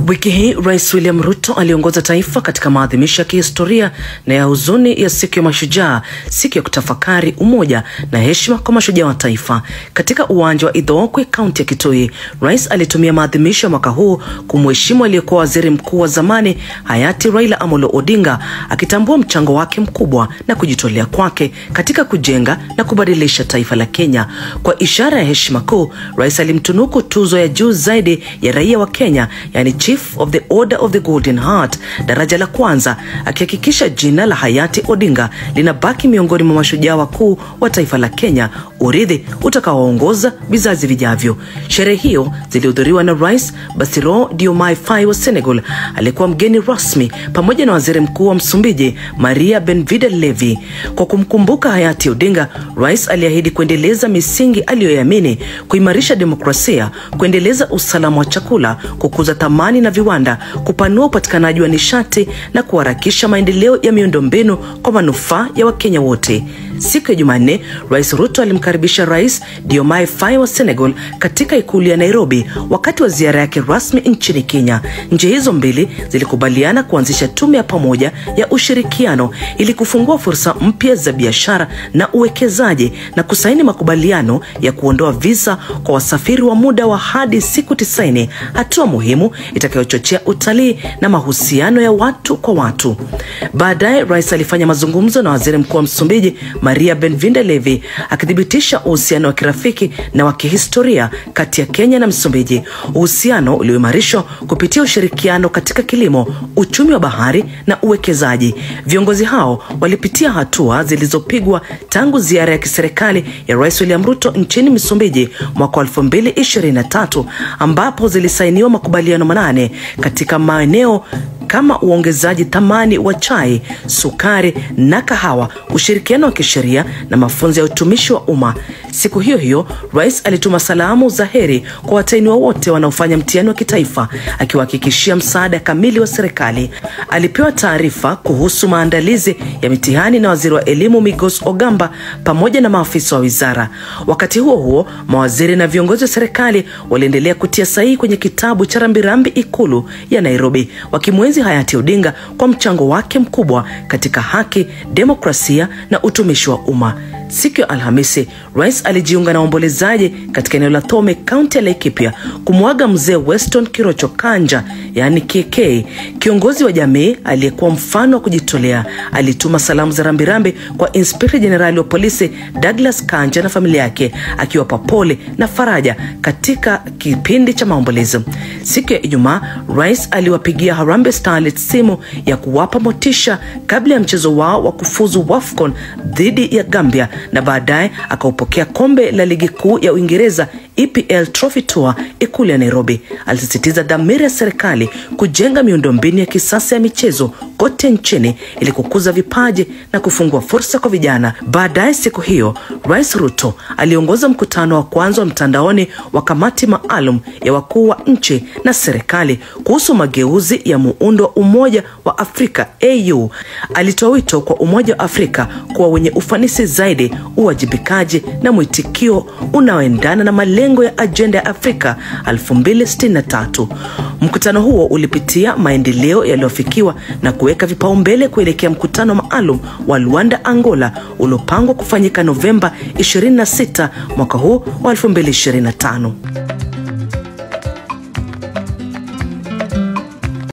Wiki hii Rais William Ruto aliongoza taifa katika maadhimisho ya kihistoria na ya huzuni ya siku ya mashujaa, siku ya kutafakari umoja na heshima kwa mashujaa wa taifa. Katika uwanja wa Idhokwe, kaunti ya Kitui, Rais alitumia maadhimisho ya mwaka huu kumheshimu aliyekuwa waziri mkuu wa zamani hayati Raila Amolo Odinga, akitambua mchango wake mkubwa na kujitolea kwake katika kujenga na kubadilisha taifa la Kenya. Kwa ishara ya heshima kuu, Rais alimtunuku tuzo ya juu zaidi ya raia wa Kenya, yani Chief of the Order of the Golden Heart, daraja la kwanza, akihakikisha jina la hayati Odinga linabaki miongoni mwa mashujaa wakuu wa taifa la Kenya, urithi utakaoongoza vizazi vijavyo. Sherehe hiyo zilihudhuriwa na Rais Bassirou Diomaye Faye wa Senegal, alikuwa mgeni rasmi, pamoja na waziri mkuu wa Msumbiji Maria Benvida Levi. Kwa kumkumbuka hayati Odinga, Rais aliahidi kuendeleza misingi aliyoiamini, kuimarisha demokrasia, kuendeleza usalama wa chakula, kukuza thamani na viwanda, kupanua upatikanaji wa nishati na kuharakisha maendeleo ya miundombinu kwa manufaa ya Wakenya wote. Siku ya Jumanne, Rais Ruto alimkaribisha Rais Diomaye Faye wa Senegal katika ikulu ya Nairobi wakati wa ziara yake rasmi nchini Kenya. Nchi hizo mbili zilikubaliana kuanzisha tume ya pamoja ya ushirikiano ili kufungua fursa mpya za biashara na uwekezaji na kusaini makubaliano ya kuondoa visa kwa wasafiri wa muda wa hadi siku 90, hatua muhimu itakayochochea utalii na mahusiano ya watu kwa watu. Baadaye Rais alifanya mazungumzo na waziri mkuu wa Msumbiji Maria Benvida Levi, akithibitisha uhusiano wa kirafiki na wa kihistoria kati ya Kenya na Msumbiji, uhusiano ulioimarishwa kupitia ushirikiano katika kilimo, uchumi wa bahari na uwekezaji. Viongozi hao walipitia hatua zilizopigwa tangu ziara ya kiserikali ya Rais William Ruto nchini Msumbiji mwaka 2023, ambapo zilisainiwa makubaliano 8 katika maeneo kama uongezaji thamani wa chai, sukari na kahawa, ushirikiano wa kisheria na mafunzo ya utumishi wa umma. Siku hiyo hiyo, Rais alituma salamu za heri kwa watahiniwa wote wanaofanya mtihani wa kitaifa, akiwahakikishia msaada kamili wa serikali. Alipewa taarifa kuhusu maandalizi ya mitihani na waziri wa elimu Migos Ogamba pamoja na maafisa wa wizara. Wakati huo huo, mawaziri na viongozi wa serikali waliendelea kutia sahihi kwenye kitabu cha rambirambi ikulu ya Nairobi, wakimwenzi hayati Odinga kwa mchango wake mkubwa katika haki, demokrasia na utumishi wa umma. Siku ya Alhamisi, Rais alijiunga na waombolezaji katika eneo la Thome, kaunti ya Laikipia, kumwaga mzee Weston Kirocho Kanja, yani KK, kiongozi wa jamii aliyekuwa mfano wa kujitolea. Alituma salamu za rambirambi kwa Inspector General wa polisi Douglas Kanja na familia yake, akiwapa pole na faraja katika kipindi cha maombolezo. Siku ya Ijumaa, Rais aliwapigia Harambee Starlets simu ya kuwapa motisha kabla ya mchezo wao wa kufuzu WAFCON dhidi ya Gambia, na baadaye akaupokea kombe la ligi kuu ya Uingereza EPL Trophy Tour ikulu ya Nairobi. Alisisitiza dhamira ya serikali kujenga miundombinu ya kisasa ya michezo kote nchini ili kukuza vipaji na kufungua fursa kwa vijana. Baadaye siku hiyo, Rais Ruto aliongoza mkutano wa kwanza wa mtandaoni wa kamati maalum ya wakuu wa nchi na serikali kuhusu mageuzi ya muundo wa Umoja wa Afrika AU. Alitoa wito kwa Umoja wa Afrika kuwa wenye ufanisi zaidi, uwajibikaji na mwitikio unaoendana na malengo ya Agenda ya Afrika 2063. Mkutano huo ulipitia maendeleo yaliyofikiwa na kuweka vipaumbele kuelekea mkutano maalum wa Luanda, Angola, uliopangwa kufanyika Novemba 26 mwaka huu wa 2025.